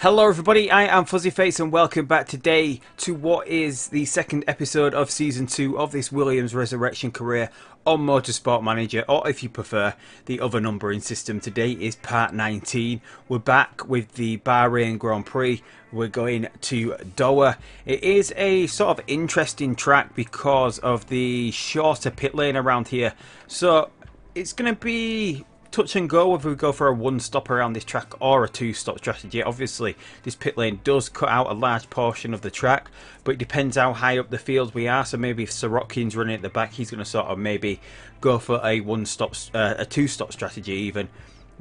Hello everybody, I am Fuzzyface and welcome back today to what is the second episode of Season 2 of this Williams Resurrection career on Motorsport Manager, or if you prefer, the other numbering system. Today is part 19. We're back with the Bahrain Grand Prix. We're going to Doha. It is a sort of interesting track because of the shorter pit lane around here. So it's going to be touch and go whether we go for a one-stop around this track or a two-stop strategy. Obviously, this pit lane does cut out a large portion of the track, but it depends how high up the field we are. So maybe if Sirotkin's running at the back, he's going to sort of maybe go for a one-stop, a two-stop strategy even.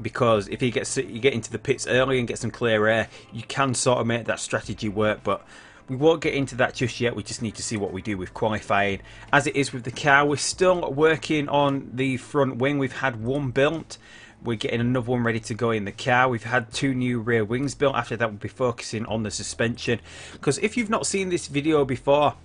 Because if you get into the pits early and get some clear air, you can sort of make that strategy work. But we won't get into that just yet. We just need to see what we do with qualifying. As it is with the car, we're still working on the front wing. We've had one built. We're getting another one ready to go in the car. We've had two new rear wings built. After that, we'll be focusing on the suspension. Because if you've not seen this video before,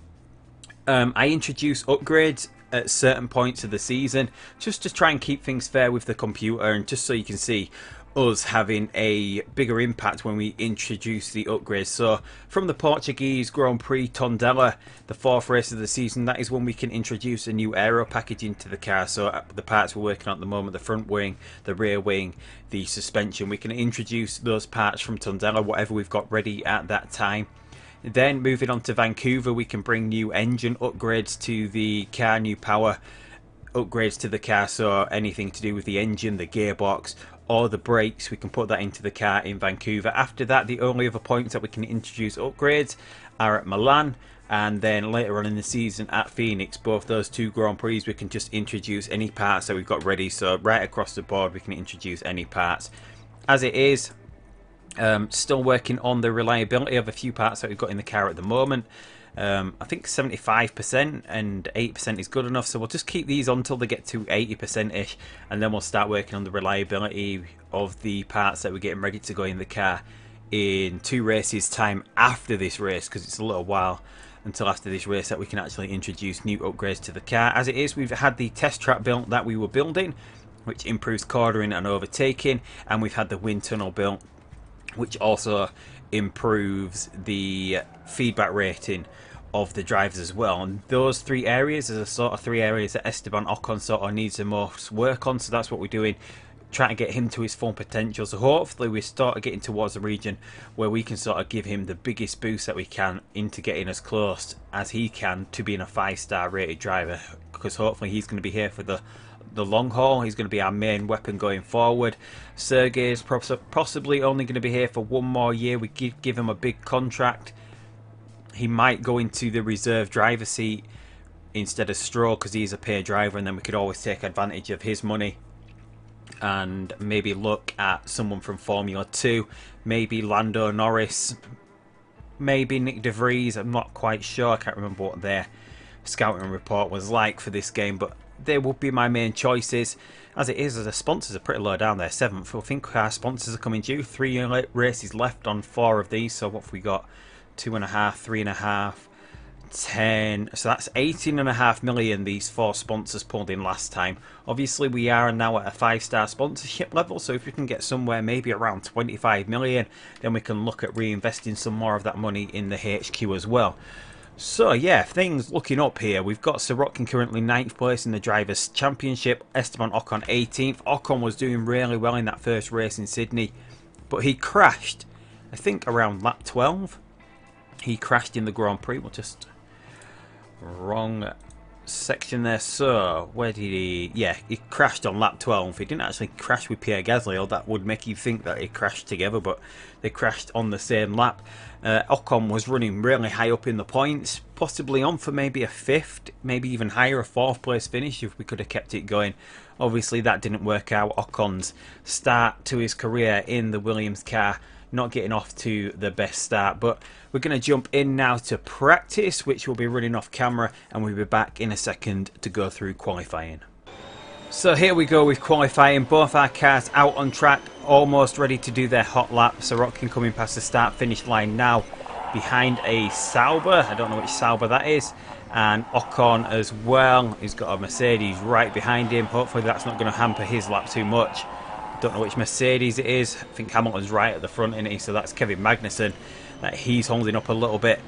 I introduce upgrades at certain points of the season just to try and keep things fair with the computer, and just so you can see us having a bigger impact when we introduce the upgrades. So from the Portuguese Grand Prix Tondela, the fourth race of the season, that is when we can introduce a new Aero package into the car. So the parts we're working on at the moment, the front wing, the rear wing, the suspension, we can introduce those parts from Tondela, whatever we've got ready at that time. Then moving on to Vancouver, we can bring new engine upgrades to the car, new power upgrades to the car, so anything to do with the engine, the gearbox, or the brakes, we can put that into the car in Vancouver. After that, the only other points that we can introduce upgrades are at Milan, and then later on in the season at Phoenix. Both those two Grand Prix, we can just introduce any parts that we've got ready. So right across the board, we can introduce any parts. As it is, still working on the reliability of a few parts that we've got in the car at the moment. I think 75% and 8% is good enough, so we'll just keep these on until they get to 80%-ish, and then we'll start working on the reliability of the parts that we're getting ready to go in the car in 2 races time after this race, because it's a little while until after this race that we can actually introduce new upgrades to the car. As it is, we've had the test track built that we were building, which improves cornering and overtaking, and we've had the wind tunnel built, which also improves the feedback rating of the drivers as well. And those 3 areas are the sort of 3 areas that Esteban Ocon sort of needs the most work on, so that's what we're doing, trying to get him to his full potential. So hopefully we start getting towards a region where we can sort of give him the biggest boost that we can into getting as close as he can to being a 5-star rated driver, because hopefully he's going to be here for the long haul. He's going to be our main weapon going forward. Sergey is possibly only going to be here for 1 more year. We give him a big contract. He might go into the reserve driver seat instead of Stroll because he's a paid driver, and then we could always take advantage of his money and maybe look at someone from Formula 2, maybe Lando Norris, maybe Nick De Vries. I'm not quite sure. I can't remember what their scouting report was like for this game, but they would be my main choices. As it is, the sponsors are pretty low down there. 7th. I think our sponsors are coming due. 3 races left on 4 of these. So what have we got? 2.5, 3.5, 10. So that's 18.5 million these 4 sponsors pulled in last time. Obviously, we are now at a 5-star sponsorship level. So if we can get somewhere maybe around 25 million, then we can look at reinvesting some more of that money in the HQ as well. So yeah, things looking up here. We've got Sirotkin currently 9th place in the Drivers' Championship. Esteban Ocon 18th. Ocon was doing really well in that first race in Sydney, but he crashed, I think around lap 12. He crashed in the Grand Prix. We'll just... wrong section there. So where did he... yeah, he crashed on lap 12. He didn't actually crash with Pierre Gasly, or that would make you think that he crashed together, but they crashed on the same lap. Ocon was running really high up in the points, possibly on for maybe a 5th, maybe even higher, a 4th place finish if we could have kept it going. Obviously that didn't work out. Ocon's start to his career in the Williams car not getting off to the best start, but we're going to jump in now to practice, which will be running off camera, and we'll be back in a second to go through qualifying. So here we go with qualifying. Both our cars out on track, almost ready to do their hot lap. Sirotkin coming past the start finish line now behind a Sauber. I don't know which Sauber that is. And Ocon as well. He's got a Mercedes right behind him. Hopefully that's not going to hamper his lap too much. Don't know which Mercedes it is. I think Hamilton's right at the front, isn't he? So that's Kevin Magnussen that he's holding up a little bit.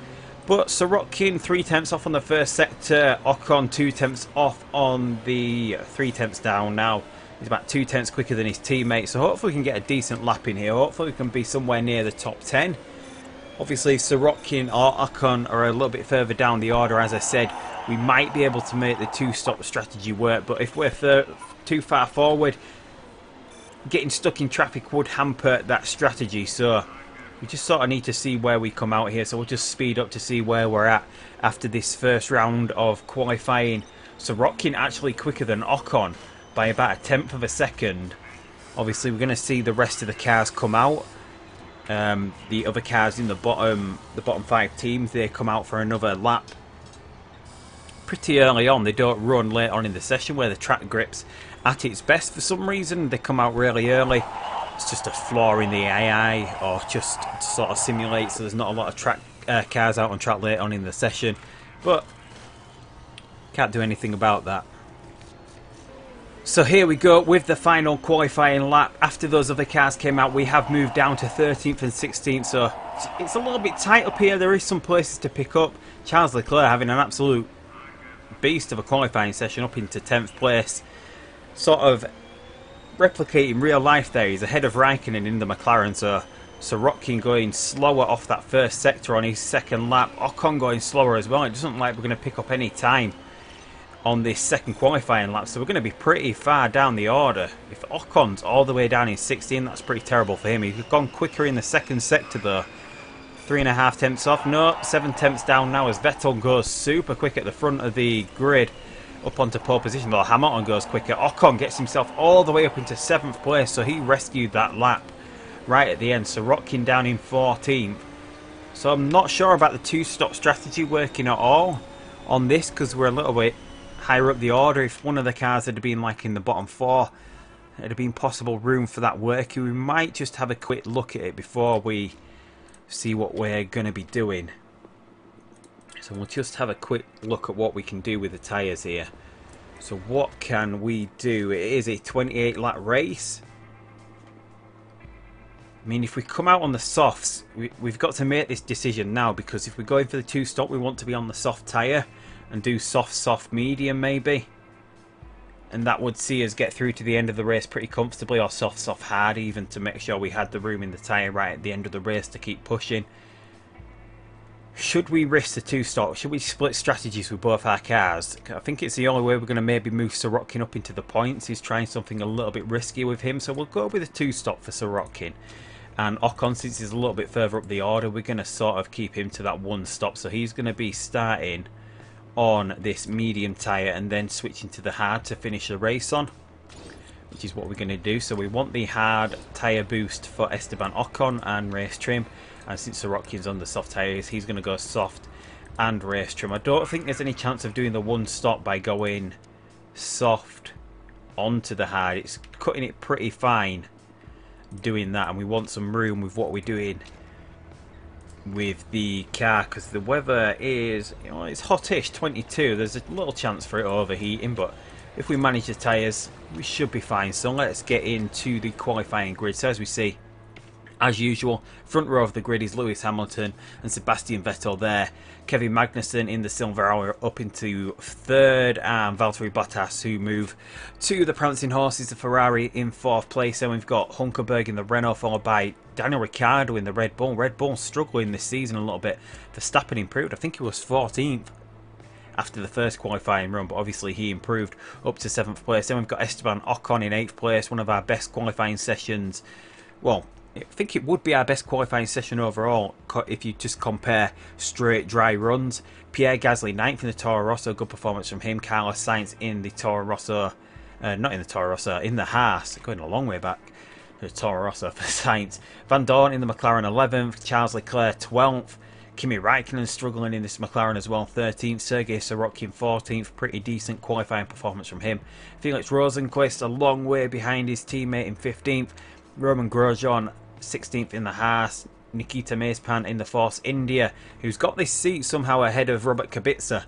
But Sorokin 3 tenths off on the first sector. Ocon 2 tenths off on the 3 tenths down now. He's about 2 tenths quicker than his teammate. So hopefully we can get a decent lap in here. Hopefully we can be somewhere near the top 10. Obviously Sorokin or Ocon are a little bit further down the order. As I said, we might be able to make the 2-stop strategy work. But if we're too far forward, getting stuck in traffic would hamper that strategy. So we just sort of need to see where we come out here. So we'll just speed up to see where we're at after this first round of qualifying. Sorokin actually quicker than Ocon by about a tenth of a second. Obviously we're going to see the rest of the cars come out. The other cars in the bottom 5 teams, they come out for another lap pretty early on. They don't run late on in the session where the track grips at its best. For some reason they come out really early. It's just a flaw in the AI, or just to sort of simulate so there's not a lot of track cars out on track late on in the session, but can't do anything about that. So here we go with the final qualifying lap. After those other cars came out, we have moved down to 13th and 16th, so it's a little bit tight up here. There is some places to pick up. Charles Leclerc having an absolute beast of a qualifying session, up into 10th place, sort of replicating real life there. He's ahead of Raikkonen in the McLaren, so Sorokin going slower off that first sector on his second lap. Ocon going slower as well. It doesn't look like we're going to pick up any time on this second qualifying lap, so we're going to be pretty far down the order. If Ocon's all the way down in 16, that's pretty terrible for him. He's gone quicker in the second sector though. 3.5 tenths off. No, 7 tenths down now as Vettel goes super quick at the front of the grid up onto pole position, though Hamilton goes quicker. Ocon gets himself all the way up into 7th place, so he rescued that lap right at the end. So Sorokin down in 14th. So I'm not sure about the 2-stop strategy working at all on this, because we're a little bit higher up the order. If one of the cars had been like in the bottom 4, it'd have been possible room for that working. We might just have a quick look at it before we see what we're going to be doing. So we'll just have a quick look at what we can do with the tyres here. So what can we do? It is a 28 lap race. I mean, if we come out on the softs, we've got to make this decision now, because if we're going for the 2-stop, we want to be on the soft tyre and do soft medium maybe, and that would see us get through to the end of the race pretty comfortably, or soft hard even, to make sure we had the room in the tyre right at the end of the race to keep pushing. Should we risk the 2-stop? Should we split strategies with both our cars? I think it's the only way we're going to maybe move Sorokin up into the points, is trying something a little bit risky with him. So we'll go with a 2-stop for Sorokin. And Ocon, since he's a little bit further up the order, we're going to sort of keep him to that 1-stop. So he's going to be starting on this medium tyre and then switching to the hard to finish the race on, which is what we're going to do. So we want the hard tyre boost for Esteban Ocon and race trim, and since Sorokin's on the soft tyres, he's going to go soft and race trim. I don't think there's any chance of doing the 1-stop by going soft onto the hard. It's cutting it pretty fine doing that, and we want some room with what we're doing with the car, because the weather is, you know, it's hottish, 22. There's a little chance for it overheating, but if we manage the tyres, we should be fine. So let's get into the qualifying grid. So as we see, as usual, front row of the grid is Lewis Hamilton and Sebastian Vettel there. Kevin Magnussen in the silver hour up into 3rd, and Valtteri Bottas, who move to the prancing horses, the Ferrari, in 4th place. And we've got Hulkenberg in the Renault, followed by Daniel Ricciardo in the Red Bull. Red Bull struggling this season a little bit. Verstappen improved. I think he was 14th after the first qualifying run, but obviously he improved up to 7th place. Then we've got Esteban Ocon in 8th place, one of our best qualifying sessions. Well, I think it would be our best qualifying session overall if you just compare straight dry runs. Pierre Gasly 9th in the Toro Rosso, good performance from him. Carlos Sainz in the Toro Rosso, not in the Toro Rosso, in the Haas, going a long way back. The Toro Rosso for Sainz. Van Dorn in the McLaren 11th, Charles Leclerc 12th. Kimi Raikkonen struggling in this McLaren as well, 13th. Sergei Sorokin 14th, pretty decent qualifying performance from him. Felix Rosenqvist a long way behind his teammate in 15th. Roman Grosjean 16th in the Haas. Nikita Mazepin in the Force India, who's got this seat somehow ahead of Robert Kubica.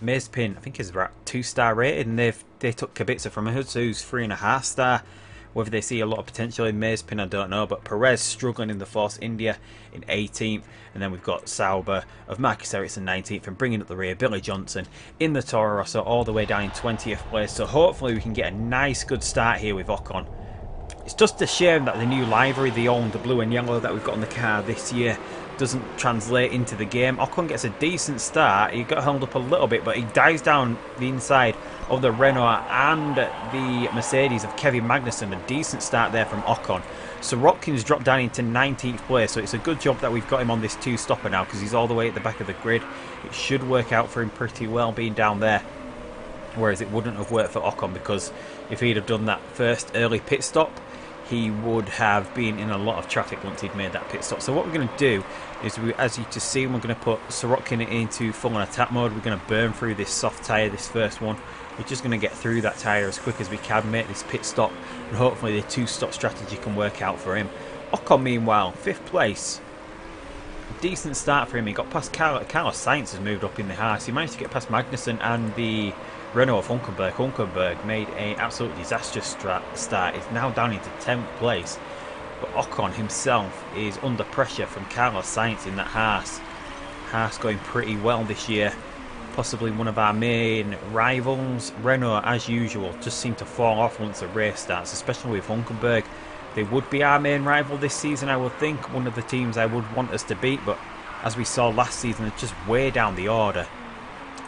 Mazepin, I think, is about 2-star rated, and they took Kubica from us, who's 3.5-star. Whether they see a lot of potential in Mazepin, I don't know. But Perez struggling in the Force India in 18th. And then we've got Sauber of Marcus Ericsson 19th and bringing up the rear. Billy Johnson in the Toro Rosso all the way down in 20th place. So hopefully we can get a nice good start here with Ocon. It's just a shame that the new livery, the blue and yellow that we've got on the car this year, doesn't translate into the game. Ocon gets a decent start. He got held up a little bit, but he dives down the inside of the Renault and the Mercedes of Kevin Magnussen. A decent start there from Ocon. Sorokin's dropped down into 19th place, so it's a good job that we've got him on this 2-stopper now, because he's all the way at the back of the grid. It should work out for him pretty well being down there, whereas it wouldn't have worked for Ocon, because if he'd have done that first early pit stop, he would have been in a lot of traffic once he'd made that pit stop. So what we're going to do is, as you just see, we're going to put Sorokin into full on attack mode. We're going to burn through this soft tyre, this first one. We're just going to get through that tyre as quick as we can, make this pit stop, and hopefully the 2-stop strategy can work out for him. Ocon, meanwhile, 5th place. Decent start for him. He got past Carlos Sainz, has moved up in the Haas. He managed to get past Magnussen and the Renault of Hulkenberg. Hulkenberg made an absolute disastrous start. He's now down into 10th place. But Ocon himself is under pressure from Carlos Sainz in that Haas. Haas going pretty well this year. Possibly one of our main rivals. Renault, as usual, just seem to fall off once the race starts, especially with Hulkenberg. They would be our main rival this season, I would think. One of the teams I would want us to beat, but as we saw last season, they're just way down the order.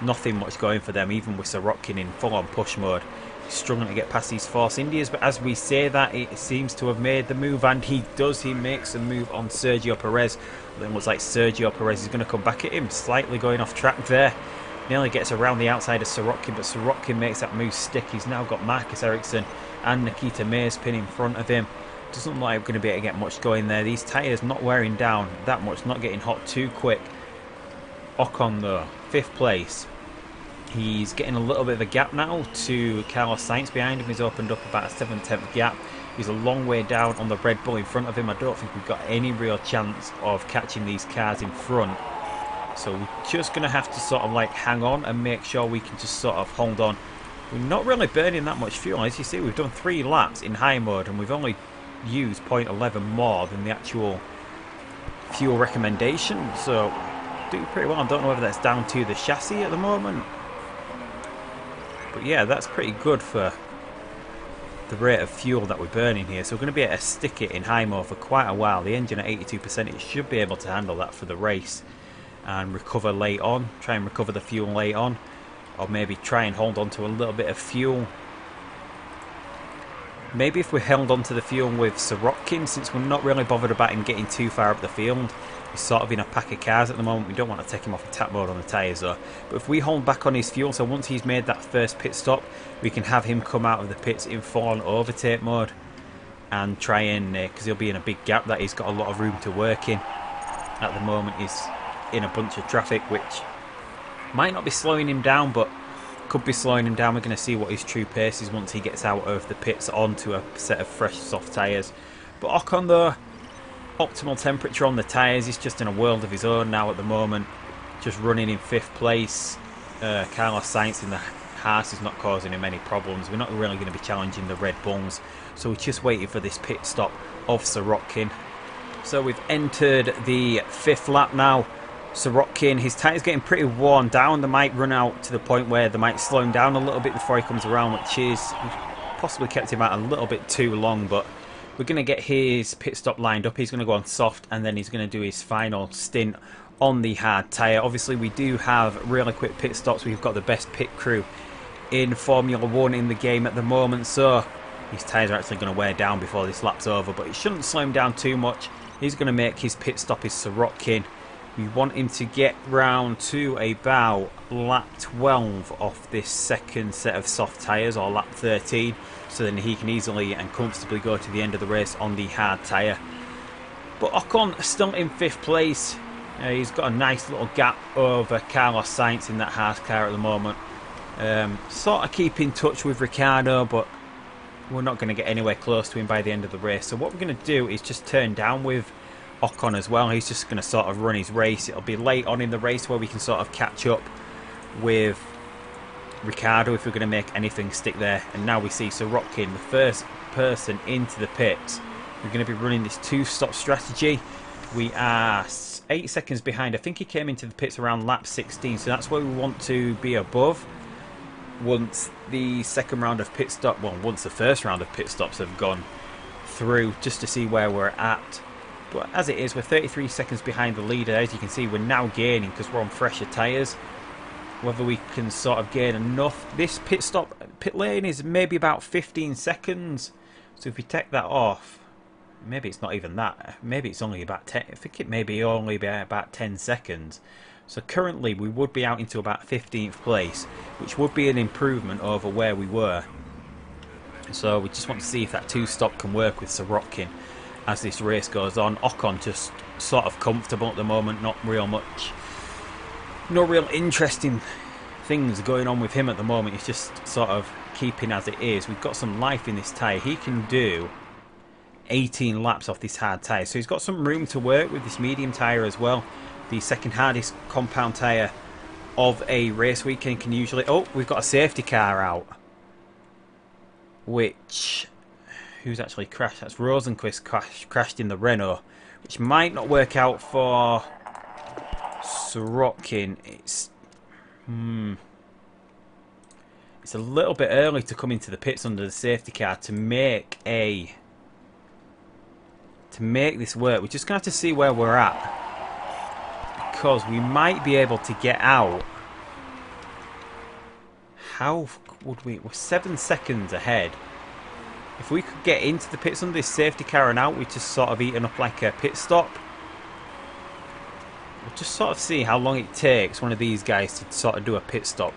Nothing much going for them, even with Sorokin in full-on push mode. He's struggling to get past these Force Indias, but as we say that, it seems to have made the move, and he does. He makes a move on Sergio Perez. It looks like Sergio Perez is going to come back at him, slightly going off track there. Nearly gets around the outside of Sorokin, but Sorokin makes that move stick. He's now got Marcus Ericsson and Nikita Mazepin in front of him. Doesn't look like we're going to be able to get much going there. These tyres not wearing down that much, not getting hot too quick. Ocon though, 5th place. He's getting a little bit of a gap now to Carlos Sainz behind him. He's opened up about a 7/10 gap. He's a long way down on the Red Bull in front of him. I don't think we've got any real chance of catching these cars in front. So we're just going to have to sort of like hang on and make sure we can just sort of hold on. We're not really burning that much fuel. As you see, we've done 3 laps in high mode and we've only used 0.11 more than the actual fuel recommendation. So doing pretty well. I don't know whether that's down to the chassis at the moment. But yeah, that's pretty good for the rate of fuel that we're burning here. So we're going to be able to stick it in high mode for quite a while. The engine at 82%, it should be able to handle that for the race and recover late on. Try and recover the fuel late on, or maybe try and hold on to a little bit of fuel. Maybe if we held on to the fuel with Sorokin, since we're not really bothered about him getting too far up the field. He's sort of in a pack of cars at the moment. We don't want to take him off attack mode on the tyres though. But if we hold back on his fuel, so once he's made that first pit stop, we can have him come out of the pits in full-on overtake mode and try and, because he'll be in a big gap that he's got a lot of room to work in. At the moment he's in a bunch of traffic, which might not be slowing him down, but could be slowing him down. We're going to see what his true pace is once he gets out of the pits onto a set of fresh soft tyres. But Ocon though, optimal temperature on the tyres. He's just in a world of his own now at the moment, just running in 5th place. Carlos Sainz in the Haas is not causing him any problems. We're not really going to be challenging the Red Bulls, so we're just waiting for this pit stop of Sorokin. So we've entered the 5th lap now. Sorokin, his tyres getting pretty worn down. They might run out to the point where they might slow him down a little bit before he comes around, which is possibly kept him out a little bit too long, but we're going to get his pit stop lined up. He's going to go on soft and then he's going to do his final stint on the hard tyre. Obviously we do have really quick pit stops. We've got the best pit crew in Formula 1 in the game at the moment, so his tyres are actually going to wear down before this lap's over, but it shouldn't slow him down too much. He's going to make his pit stop as Sorokin. We want him to get round to about lap 12 off this second set of soft tyres, or lap 13, so then he can easily and comfortably go to the end of the race on the hard tyre. But Ocon still in 5th place. He's got a nice little gap over Carlos Sainz in that Haas car at the moment. Sort of keep in touch with Ricciardo, but we're not going to get anywhere close to him by the end of the race. So what we're going to do is just turn down with Ocon as well. He's just going to sort of run his race. It'll be late on in the race where we can sort of catch up with Ricciardo if we're going to make anything stick there. And now we see Sorokin, the first person into the pits. We're going to be running this 2-stop strategy. We are 8 seconds behind. I think he came into the pits around lap 16, so that's where we want to be above once the second round of pit stop, well, once the first round of pit stops have gone through, just to see where we're at. But as it is, we're 33 seconds behind the leader. As you can see, we're now gaining because we're on fresher tyres. Whether we can sort of gain enough. This pit lane is maybe about 15 seconds. So if we take that off, maybe it's not even that. Maybe it's only about 10. I think it may be only about 10 seconds. So currently we would be out into about 15th place, which would be an improvement over where we were. So we just want to see if that 2-stop can work with Sorokin as this race goes on. Ocon just sort of comfortable at the moment, no real interesting things going on with him at the moment. He's just sort of keeping as it is. We've got some life in this tyre. He can do 18 laps off this hard tyre, so he's got some room to work with this medium tyre as well. The second hardest compound tyre of a race weekend can usually... Oh, we've got a safety car out. Which... Who's actually crashed? That's Rosenquist crashed in the Renault, which might not work out for Sorokin. It's a little bit early to come into the pits under the safety car to make this work. We're just gonna have to see where we're at, because we might be able to get out. How would we? We're 7 seconds ahead. If we could get into the pits under this safety car and out, we just sort of eaten up like a pit stop. We'll just sort of see how long it takes one of these guys to sort of do a pit stop.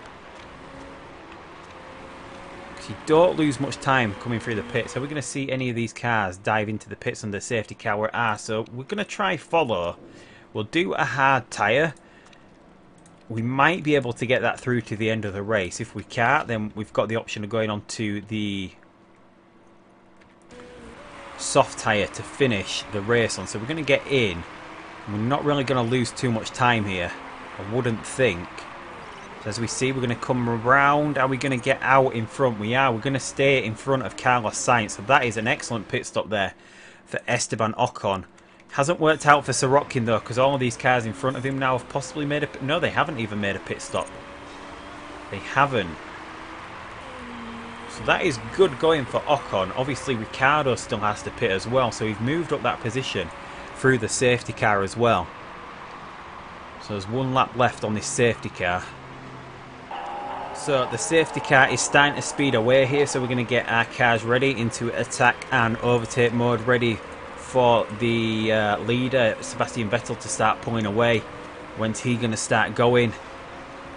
Because you don't lose much time coming through the pits. Are we going to see any of these cars dive into the pits under the safety car? We are, so we're going to try follow. We'll do a hard tyre. We might be able to get that through to the end of the race. If we can't, then we've got the option of going on to the soft tyre to finish the race on. So we're going to get in. We're not really going to lose too much time here, I wouldn't think. So as we see, we're going to come around. Are we going to get out in front? We are. We're going to stay in front of Carlos Sainz. So that is an excellent pit stop there for Esteban Ocon. Hasn't worked out for Sorokin though, because all of these cars in front of him now have possibly made a... No, they haven't even made a pit stop. They haven't. So that is good going for Ocon. Obviously Ricciardo still has to pit as well, so we've moved up that position through the safety car as well. So there's 1 lap left on this safety car. So the safety car is starting to speed away here, so we're going to get our cars ready into attack and overtake mode, ready for the leader Sebastian Vettel to start pulling away. When's he going to start going?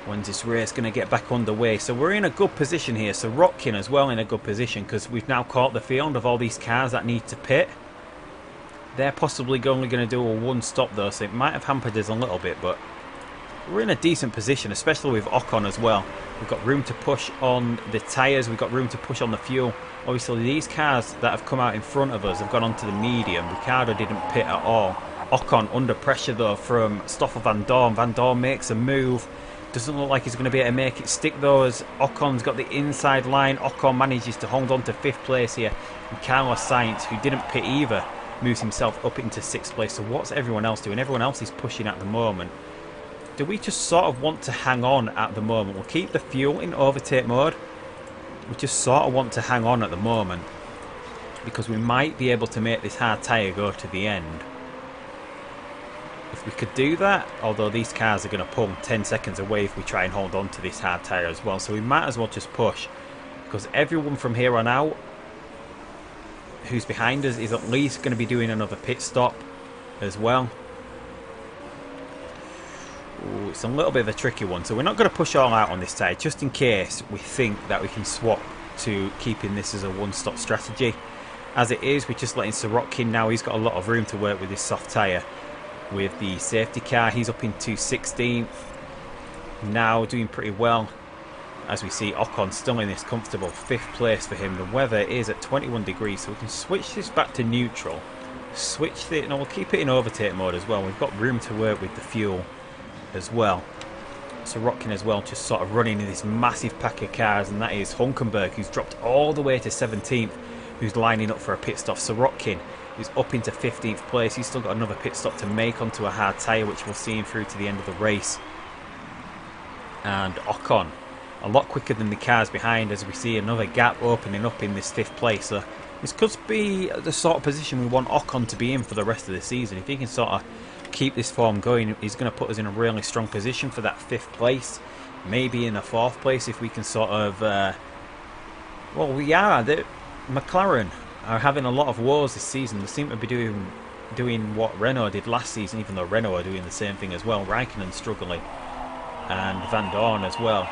When's this race going to get back underway? So we're in a good position here. So Sorokin as well in a good position, because we've now caught the field of all these cars that need to pit. They're possibly only going to do a 1-stop though, so it might have hampered us a little bit, but we're in a decent position, especially with Ocon as well. We've got room to push on the tyres, we've got room to push on the fuel. Obviously these cars that have come out in front of us have gone onto the medium. Ricciardo didn't pit at all. Ocon under pressure though from Stoffel Van Dorn. Van Dorn makes a move. Doesn't look like he's going to be able to make it stick though, as Ocon's got the inside line. Ocon manages to hold on to 5th place here. And Carlos Sainz, who didn't pit either, moves himself up into 6th place. So what's everyone else doing? Everyone else is pushing at the moment. Do we just sort of want to hang on at the moment? We'll keep the fuel in overtake mode. We just sort of want to hang on at the moment, because we might be able to make this hard tyre go to the end. If we could do that, although these cars are going to pull 10 seconds away if we try and hold on to this hard tyre as well. So we might as well just push, because everyone from here on out who's behind us is at least going to be doing another pit stop as well. Ooh, it's a little bit of a tricky one, so we're not going to push all out on this tyre, just in case we think that we can swap to keeping this as a 1-stop strategy. As it is, we're just letting Sorokin now. He's got a lot of room to work with this soft tyre. With the safety car, he's up into 16th now, doing pretty well. As we see, Ocon still in this comfortable 5th place for him. The weather is at 21 degrees, so we can switch this back to neutral. Switch it, and we'll keep it in overtake mode as well. We've got room to work with the fuel as well. Sorokin as well, just sort of running in this massive pack of cars, and that is Hulkenberg, who's dropped all the way to 17th, who's lining up for a pit stop. Sorokin is up into 15th place. He's still got another pit stop to make onto a hard tyre, which we'll see him through to the end of the race. And Ocon, a lot quicker than the cars behind, as we see another gap opening up in this 5th place. So this could be the sort of position we want Ocon to be in for the rest of the season. If he can sort of keep this form going, he's going to put us in a really strong position for that 5th place, maybe in a 4th place if we can sort of well, we are. McLaren are having a lot of woes this season. They seem to be doing what Renault did last season, even though Renault are doing the same thing as well. Raikkonen struggling, and Van Dorn as well.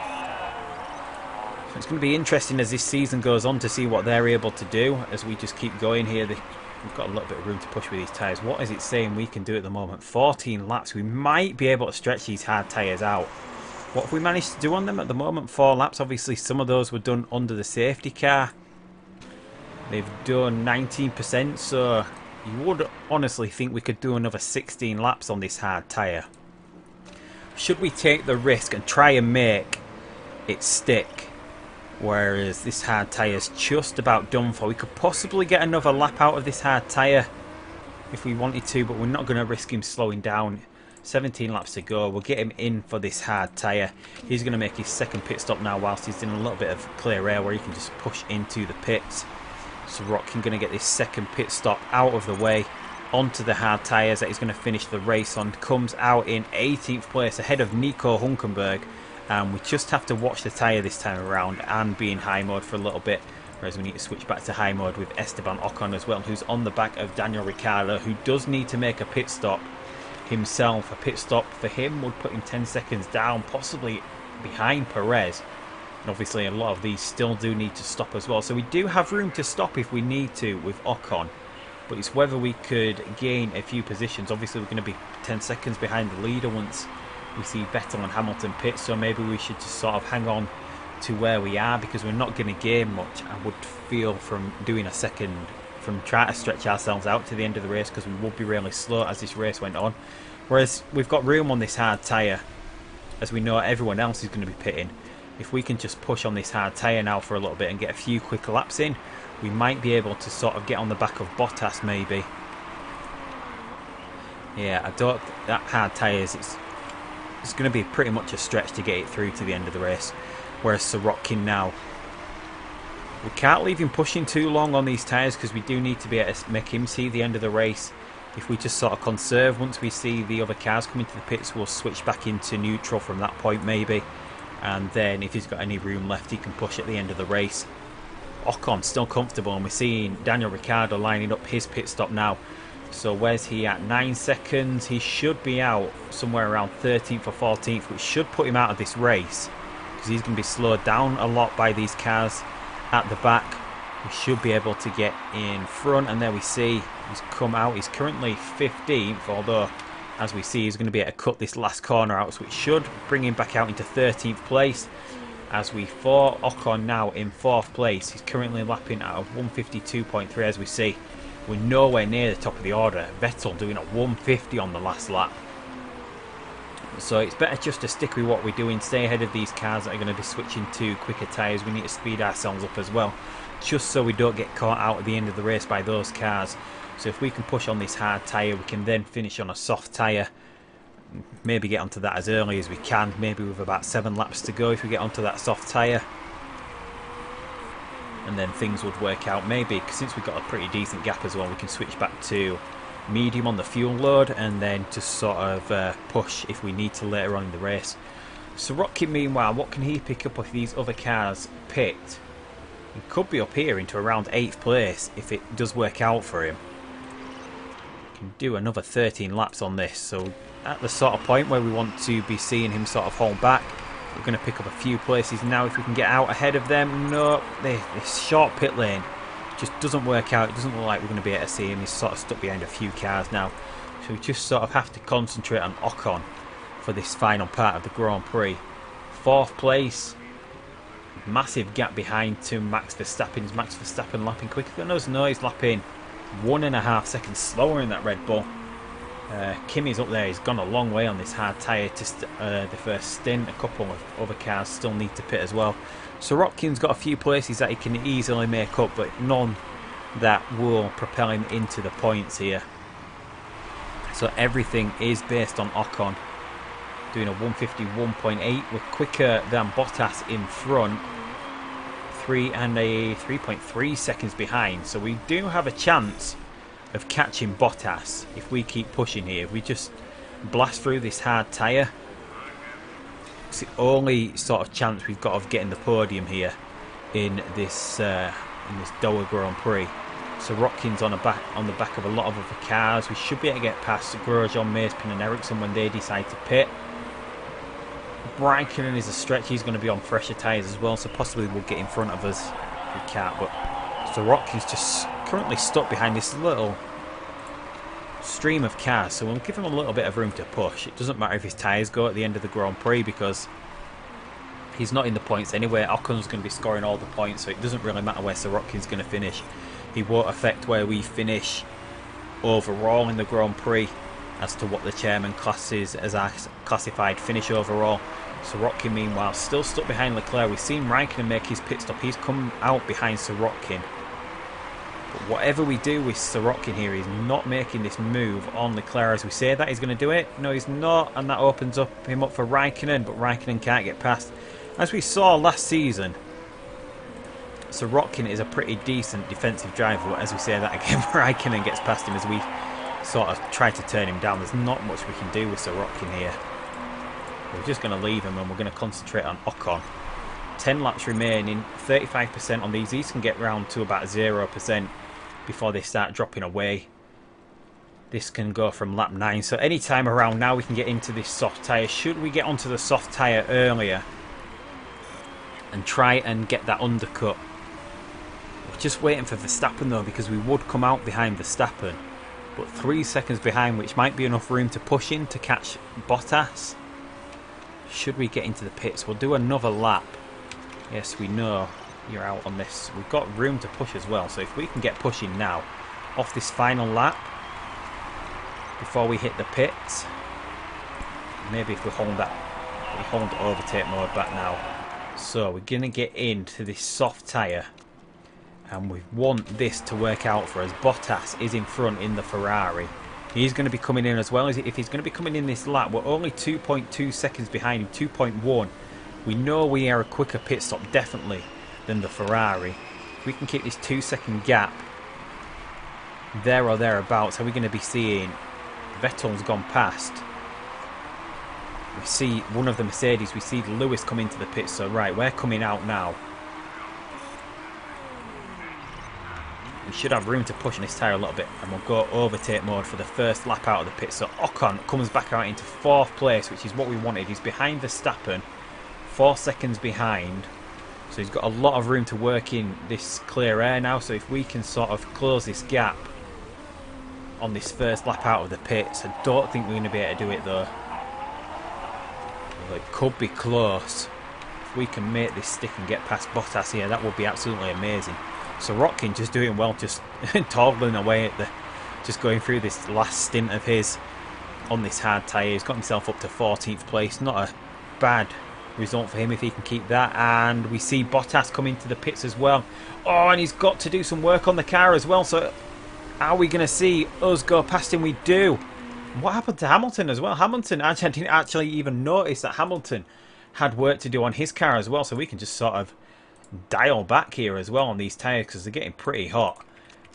So it's going to be interesting as this season goes on to see what they're able to do as we just keep going here. We've got a little bit of room to push with these tyres. What is it saying we can do at the moment? 14 laps. We might be able to stretch these hard tyres out. What have we managed to do on them at the moment? 4 laps. Obviously some of those were done under the safety car. They've done 19%, so you would honestly think we could do another 16 laps on this hard tyre. Should we take the risk and try and make it stick? Whereas this hard tyre is just about done for. We could possibly get another lap out of this hard tyre if we wanted to, but we're not going to risk him slowing down. 17 laps to go. We'll get him in for this hard tyre. He's going to make his 2nd pit stop now whilst he's doing a little bit of clear air where he can just push into the pits. Sorokin going to get this 2nd pit stop out of the way onto the hard tyres that he's going to finish the race on. Comes out in 18th place ahead of Nico Hulkenberg, and we just have to watch the tyre this time around and be in high mode for a little bit, whereas we need to switch back to high mode with Esteban Ocon as well, who's on the back of Daniel Ricciardo, who does need to make a pit stop himself. A pit stop for him would put him 10 seconds down, possibly behind Perez. And obviously a lot of these still do need to stop as well. So we do have room to stop if we need to with Ocon. But it's whether we could gain a few positions. Obviously we're going to be 10 seconds behind the leader once we see Vettel and Hamilton pit. So maybe we should just sort of hang on to where we are, because we're not going to gain much, I would feel, from doing a second, from trying to stretch ourselves out to the end of the race, because we would be really slow as this race went on. Whereas we've got room on this hard tyre, as we know everyone else is going to be pitting. If we can just push on this hard tyre now for a little bit and get a few quick laps in, we might be able to sort of get on the back of Bottas maybe. Yeah, I don't... that hard tyres, it's going to be pretty much a stretch to get it through to the end of the race. Whereas Sorokin now, we can't leave him pushing too long on these tyres, because we do need to be able to make him see the end of the race. If we just sort of conserve, once we see the other cars coming to the pits, we'll switch back into neutral from that point maybe. And then if he's got any room left, he can push at the end of the race. Ocon still comfortable, and we're seeing Daniel Ricciardo lining up his pit stop now. So where's he at? 9 seconds. He should be out somewhere around 13th or 14th, which should put him out of this race, because he's going to be slowed down a lot by these cars at the back. We should be able to get in front, and there we see he's come out. He's currently 15th, although as we see he's going to be able to cut this last corner out, which should bring him back out into 13th place. As we for Ocon now in 4th place. He's currently lapping at a 152.3, as we see. We're nowhere near the top of the order. Vettel doing a 150 on the last lap. So it's better just to stick with what we're doing, stay ahead of these cars that are going to be switching to quicker tyres. We need to speed ourselves up as well, just so we don't get caught out at the end of the race by those cars. So if we can push on this hard tyre, we can then finish on a soft tyre. Maybe get onto that as early as we can, maybe with about 7 laps to go if we get onto that soft tyre. And then things would work out maybe, because since we've got a pretty decent gap as well, we can switch back to medium on the fuel load and then just sort of push if we need to later on in the race. Sorokin meanwhile, what can he pick up if these other cars picked? He could be up here into around 8th place if it does work out for him. Can do another 13 laps on this, so at the sort of point where we want to be seeing him sort of hold back. We're going to pick up a few places now if we can get out ahead of them. No, this short pit lane just doesn't work out. It doesn't look like we're going to be able to see him. He's sort of stuck behind a few cars now. So we just sort of have to concentrate on Ocon for this final part of the Grand Prix. 4th place. Massive gap behind to Max Verstappen. Is Max Verstappen lapping quicker than us? No, he's lapping 1.5 seconds slower in that Red Bull. Kimi's up there. He's gone a long way on this hard tyre to the first stint. A couple of other cars still need to pit as well. Sorotkin's got a few places that he can easily make up, but none that will propel him into the points here. So everything is based on Ocon doing a 151.8. We're quicker than Bottas in front, 3.3 seconds behind. So we do have a chance of catching Bottas if we keep pushing here. If we just blast through this hard tyre, it's the only sort of chance we've got of getting the podium here in this Doha Grand Prix. So Rotkin's on the back of a lot of other cars. We should be able to get past Grosjean, Mazepin and Ericsson when they decide to pit. Raikkonen is a stretch. He's going to be on fresher tyres as well, so possibly we'll get in front of us. We can't, but so Rotkin's just currently stuck behind this little stream of cars, so we'll give him a little bit of room to push. It doesn't matter if his tyres go at the end of the Grand Prix because he's not in the points anyway. Ocon's going to be scoring all the points, so it doesn't really matter where Sorotkin's going to finish. He won't affect where we finish overall in the Grand Prix as to what the chairman classes as our classified finish overall. Sorotkin meanwhile still stuck behind Leclerc. We've seen Raikkonen make his pit stop. He's come out behind Sorotkin. But whatever we do with Sorotkin here, he's not making this move on Leclerc as we say that he's going to do it. No, he's not, and that opens him up for Raikkonen, but Raikkonen can't get past. As we saw last season, Sorotkin is a pretty decent defensive driver, but as we say that again, Raikkonen gets past him as we sort of try to turn him down. There's not much we can do with Sorotkin here. We're just going to leave him and we're going to concentrate on Ocon. 10 laps remaining, 35% on these. These can get round to about 0% before they start dropping away. This can go from lap 9. So any time around now we can get into this soft tyre. Should we get onto the soft tyre earlier and try and get that undercut? We're just waiting for Verstappen though, because we would come out behind Verstappen. But 3 seconds behind, which might be enough room to push in to catch Bottas. Should we get into the pits? We'll do another lap. Yes, we know you're out on this. We've got room to push as well. So if we can get pushing now off this final lap before we hit the pits, maybe if we hold overtake mode back now. So we're going to get into this soft tyre. And we want this to work out for us. Bottas is in front in the Ferrari. He's going to be coming in as well. If he's going to be coming in this lap, we're only 2.2 seconds behind him, 2.1. We know we are a quicker pit stop, definitely, than the Ferrari. If we can keep this 2-second gap there or thereabouts, are we going to be seeing Vettel's gone past? We see one of the Mercedes, we see Lewis come into the pit, so right, we're coming out now. We should have room to push in this tyre a little bit, and we'll go overtake mode for the first lap out of the pit. So Ocon comes back out into 4th place, which is what we wanted. He's behind Verstappen, 4 seconds behind. So he's got a lot of room to work in this clear air now. So if we can sort of close this gap on this first lap out of the pits, I don't think we're going to be able to do it though. Well, it could be close. If we can make this stick and get past Bottas here, that would be absolutely amazing. So Rotkin just doing well, just toddling away at just going through this last stint of his on this hard tyre. He's got himself up to 14th place. Not a bad result for him if he can keep that. And we see Bottas come into the pits as well. Oh, and he's got to do some work on the car as well. So are we going to see us go past him? We do. What happened to Hamilton as well? Hamilton, I didn't actually even notice that Hamilton had work to do on his car as well. So we can just sort of dial back here as well on these tyres because they're getting pretty hot,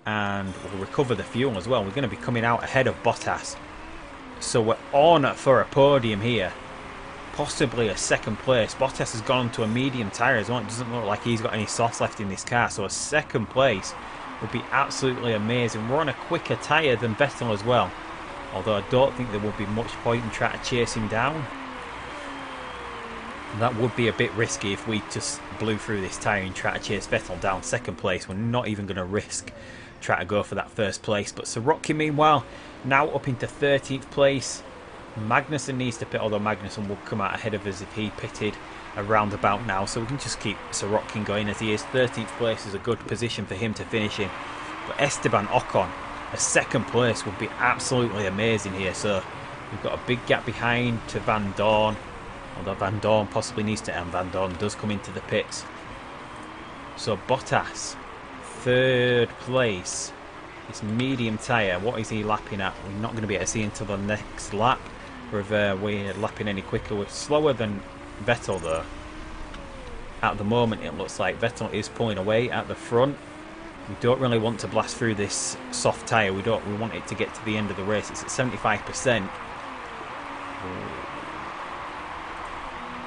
and we'll recover the fuel as well. We're going to be coming out ahead of Bottas, so we're on for a podium here, possibly a 2nd place. Bottas has gone to a medium tyre as well. It doesn't look like he's got any sauce left in this car, so a 2nd place would be absolutely amazing. We're on a quicker tyre than Vettel as well, although I don't think there would be much point in trying to chase him down. That would be a bit risky if we just blew through this tyre and try to chase Vettel down 2nd place. We're not even going to risk trying to go for that 1st place. But Sorotkin, meanwhile, now up into 13th place. Magnussen needs to pit, although Magnussen will come out ahead of us if he pitted around about now. So we can just keep Sorotkin going as he is. 13th place is a good position for him to finish in. But Esteban Ocon a second place would be absolutely amazing here. So we've got a big gap behind to Van Dorn, although Van Dorn possibly needs to, and Van Dorn does come into the pits. So Bottas, third place. This medium tyre, what is he lapping at? We're not going to be able to see until the next lap. If we're lapping any quicker, we're slower than Vettel though. At the moment it looks like Vettel is pulling away at the front. We don't really want to blast through this soft tyre. We want it to get to the end of the race. It's at 75%.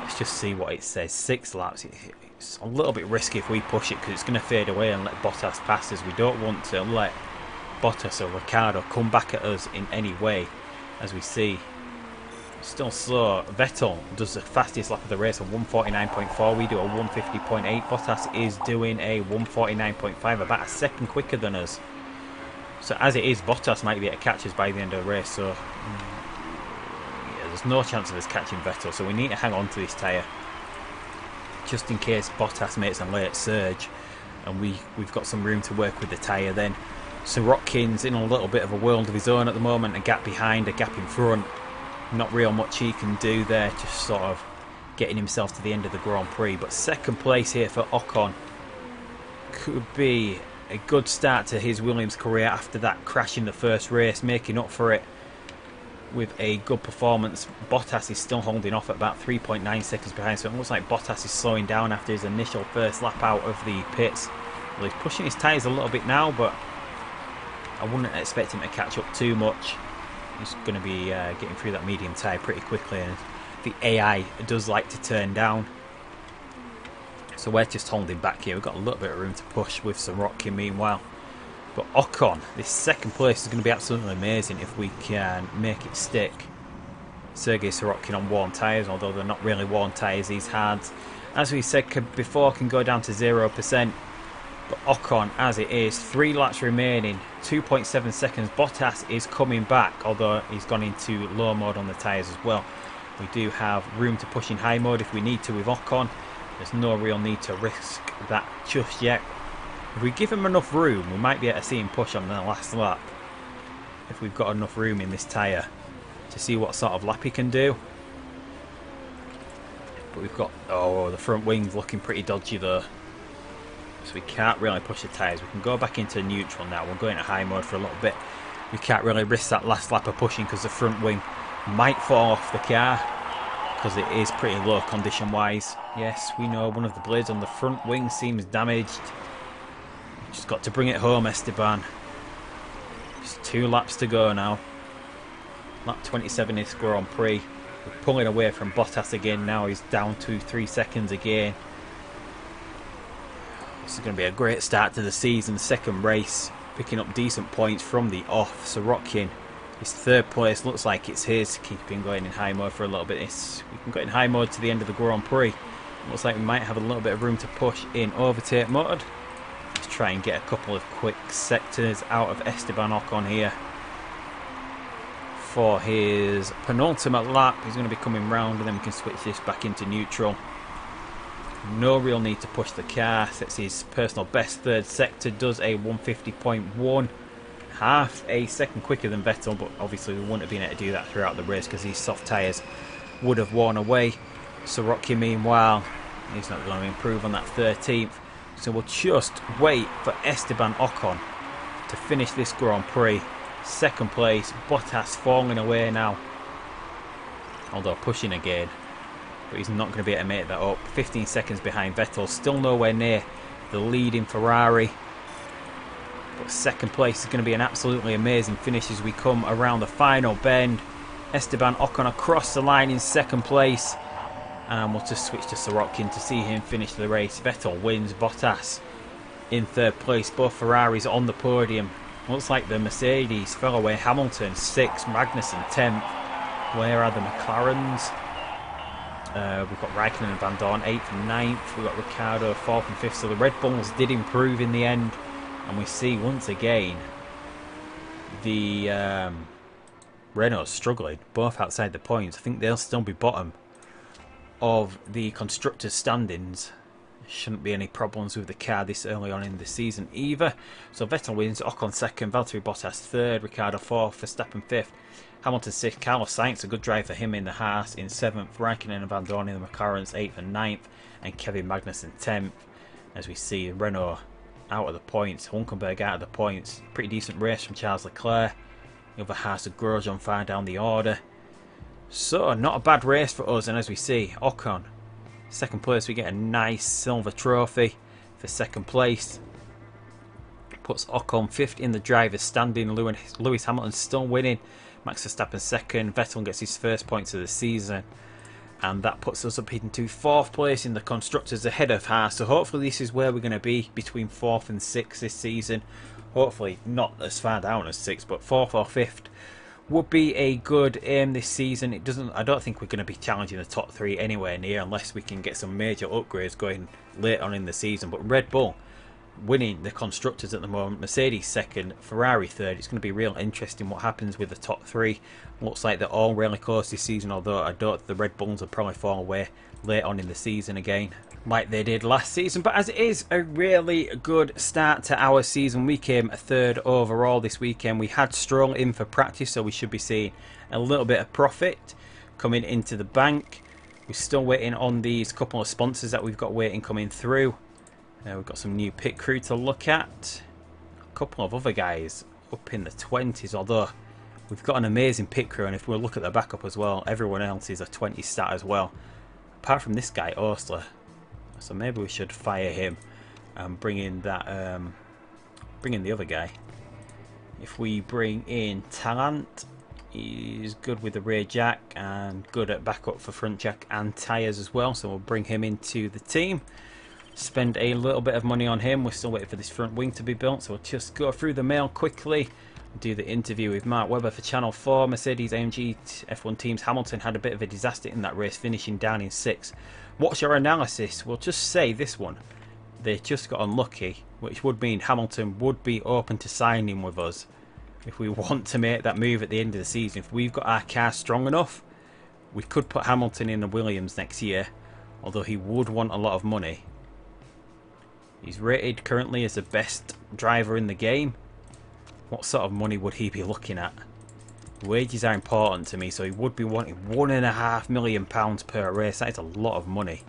Let's just see what it says. 6 laps. It's a little bit risky if we push it because it's going to fade away and let Bottas pass us. We don't want to let Bottas or Ricciardo come back at us in any way, as we see. Still slow. Vettel does the fastest lap of the race, a 149.4. We do a 150.8. Bottas is doing a 149.5, about a second quicker than us. So as it is, Bottas might be able to catch us by the end of the race. So yeah, there's no chance of us catching Vettel. So we need to hang on to this tyre, just in case Bottas makes a late surge, and we've got some room to work with the tyre then. Sirotkin's in a little bit of a world of his own at the moment. A gap behind, a gap in front. Not real much he can do there, just sort of getting himself to the end of the Grand Prix. But second place here for Ocon could be a good start to his Williams career after that crash in the first race, making up for it with a good performance. Bottas is still holding off at about 3.9 seconds behind, so it looks like Bottas is slowing down after his initial first lap out of the pits. Well, he's pushing his tyres a little bit now, but I wouldn't expect him to catch up too much. He's going to be getting through that medium tyre pretty quickly, and the AI does like to turn down. So we're just holding back here. We've got a little bit of room to push with Sirotkin meanwhile. But Ocon, this second place is going to be absolutely amazing if we can make it stick. Sergei Sirotkin on worn tyres, although they're not really worn tyres. He's had, as we said before, can go down to 0%. But Ocon, as it is, 3 laps remaining, 2.7 seconds. Bottas is coming back, although he's gone into low mode on the tyres as well. We do have room to push in high mode if we need to with Ocon. There's no real need to risk that just yet. If we give him enough room, we might be able to see him push on the last lap. If we've got enough room in this tyre to see what sort of lap he can do. But we've got, oh, the front wing's looking pretty dodgy though. So we can't really push the tyres. We can go back into neutral now. We'll go into high mode for a little bit. We can't really risk that last lap of pushing because the front wing might fall off the car, because it is pretty low condition wise. Yes, we know one of the blades on the front wing seems damaged. Just got to bring it home, Esteban. Just 2 laps to go now. Lap 27 is Grand Prix. We're pulling away from Bottas again now. He's down to 3 seconds again. This is going to be a great start to the season. Second race, picking up decent points from the off. Sirotkin, his third place, looks like it's his. Keeping going in high mode for a little bit. We can go in high mode to the end of the Grand Prix. Looks like we might have a little bit of room to push in overtake mode. Let's try and get a couple of quick sectors out of Esteban Ocon here. For his penultimate lap, he's going to be coming round, and then we can switch this back into neutral. No real need to push the car. Sets his personal best third sector, does a 150.1, half a second quicker than Vettel, but obviously we wouldn't have been able to do that throughout the race because these soft tyres would have worn away. Sirotkin meanwhile, he's not going to improve on that 13th, so we'll just wait for Esteban Ocon to finish this Grand Prix. Second place, Bottas falling away now, although pushing again. But he's not going to be able to make that up. 15 seconds behind Vettel, still nowhere near the leading Ferrari. But second place is going to be an absolutely amazing finish as we come around the final bend. Esteban Ocon across the line in second place. And we'll just switch to Sirotkin to see him finish the race. Vettel wins, Bottas in third place. Both Ferraris on the podium. Looks like the Mercedes fell away. Hamilton 6th, Magnussen 10th. Where are the McLarens? We've got Raikkonen and Van Dorn 8th and 9th. We've got Ricciardo 4th and 5th. So the Red Bulls did improve in the end. And we see once again the Renault's struggling, both outside the points. I think they'll still be bottom of the constructors' standings. Shouldn't be any problems with the car this early on in the season either. So Vettel wins, Ocon second, Valtteri Bottas third, Ricciardo fourth, Verstappen fifth, Hamilton sixth, Carlos Sainz, a good drive for him in the Haas in seventh, Raikkonen and Van Dorn in the McLarens eighth and ninth, and Kevin Magnussen 10th. As we see Renault out of the points, Hulkenberg out of the points. Pretty decent race from Charles Leclerc. The other Haas of Grosjean far down the order. So not a bad race for us, and as we see, Ocon second place, we get a nice silver trophy for second place. Puts Ocon fifth in the drivers' standing. Lewis Hamilton still winning. Max Verstappen second. Vettel gets his first points of the season. And that puts us up into fourth place in the constructors ahead of Haas. So hopefully this is where we're going to be, between fourth and sixth this season. Hopefully not as far down as sixth, but fourth or fifth would be a good aim this season. I don't think we're going to be challenging the top three anywhere near, unless we can get some major upgrades going late on in the season. But Red Bull winning the constructors at the moment, Mercedes second, Ferrari third. It's going to be real interesting what happens with the top three. Looks like they're all really close this season, although I don't. The Red Bulls will probably fall away late on in the season again, like they did last season. But as it is a really good start to our season, we came third overall this weekend. We had Stroll in for practice, so we should be seeing a little bit of profit coming into the bank. We're still waiting on these couple of sponsors that we've got waiting coming through. We've got some new pit crew to look at. A couple of other guys up in the 20s, although we've got an amazing pit crew, and if we look at the backup as well, everyone else is a 20 stat as well, apart from this guy Ostler. So maybe we should fire him and bring in that bring in the other guy. If we bring in Talent, he's good with the rear jack and good at backup for front jack and tyres as well, so we'll bring him into the team. Spend a little bit of money on him. We're still waiting for this front wing to be built, so we'll just go through the mail quickly. Do the interview with Mark Webber for Channel 4. Mercedes AMG F1 teams. Hamilton had a bit of a disaster in that race, finishing down in 6th. What's your analysis? We'll just say this one. They just got unlucky, which would mean Hamilton would be open to signing with us if we want to make that move at the end of the season. If we've got our car strong enough, we could put Hamilton in the Williams next year, although he would want a lot of money. He's rated currently as the best driver in the game. What sort of money would he be looking at? Wages are important to me, so he would be wanting £1.5 million per race. That is a lot of money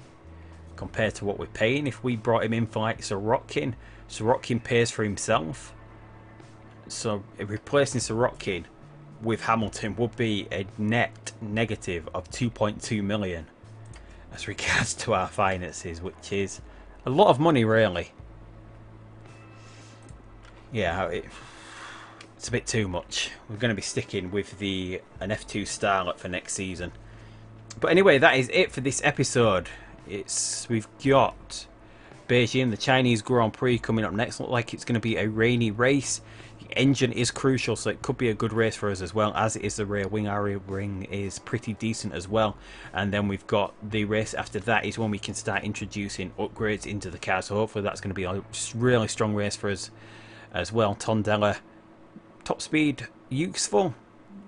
compared to what we're paying. If we brought him in for like Sorokin, Sorokin pays for himself. So replacing Sorokin with Hamilton would be a net negative of 2.2 million as regards to our finances, which is a lot of money, really. Yeah, it's a bit too much. We're going to be sticking with an F2 Starlet for next season. But anyway, that is it for this episode. We've got Beijing, the Chinese Grand Prix, coming up next. Looks like it's going to be a rainy race. The engine is crucial, so it could be a good race for us as well, as it is the rear wing. Our rear wing is pretty decent as well. And then we've got the race after that is when we can start introducing upgrades into the car. So hopefully that's going to be a really strong race for us as well. Tondela, top speed, useful.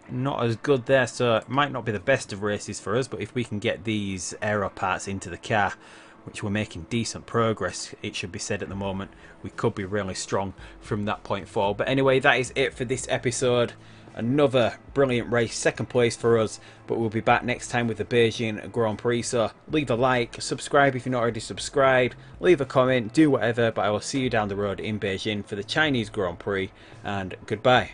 Not as good there, so it might not be the best of races for us, but if we can get these Aero parts into the car, which we're making decent progress, it should be said at the moment, we could be really strong from that point forward. But anyway, that is it for this episode. Another brilliant race, second place for us, but we'll be back next time with the Beijing Grand Prix. So leave a like, subscribe if you're not already subscribed, leave a comment, do whatever, but I will see you down the road in Beijing for the Chinese Grand Prix, and goodbye.